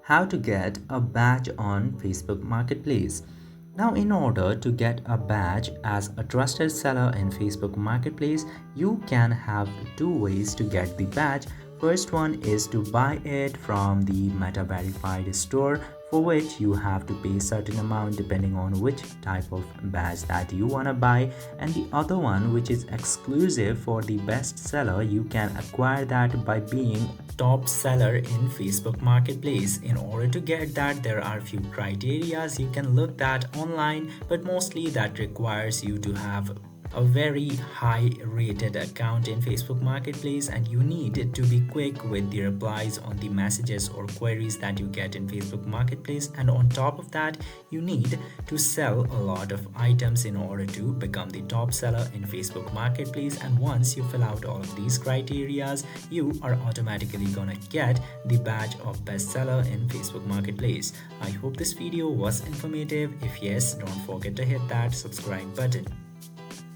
how to get a badge on Facebook Marketplace. Now, in order to get a badge as a trusted seller in Facebook Marketplace, you can have two ways to get the badge. First one is to buy it from the Meta verified store, for which you have to pay certain amount depending on which type of badge that you want to buy. And the other one, which is exclusive for the best seller, you can acquire that by being top seller in Facebook Marketplace. In order to get that, there are few criterias you can look that online, but mostly that requires you to have a very high rated account in Facebook Marketplace, and you need to be quick with the replies on the messages or queries that you get in Facebook Marketplace. And on top of that, you need to sell a lot of items in order to become the top seller in Facebook Marketplace. And once you fill out all of these criterias, you are automatically gonna get the badge of bestseller in Facebook Marketplace. I hope this video was informative. If yes, don't forget to hit that subscribe button.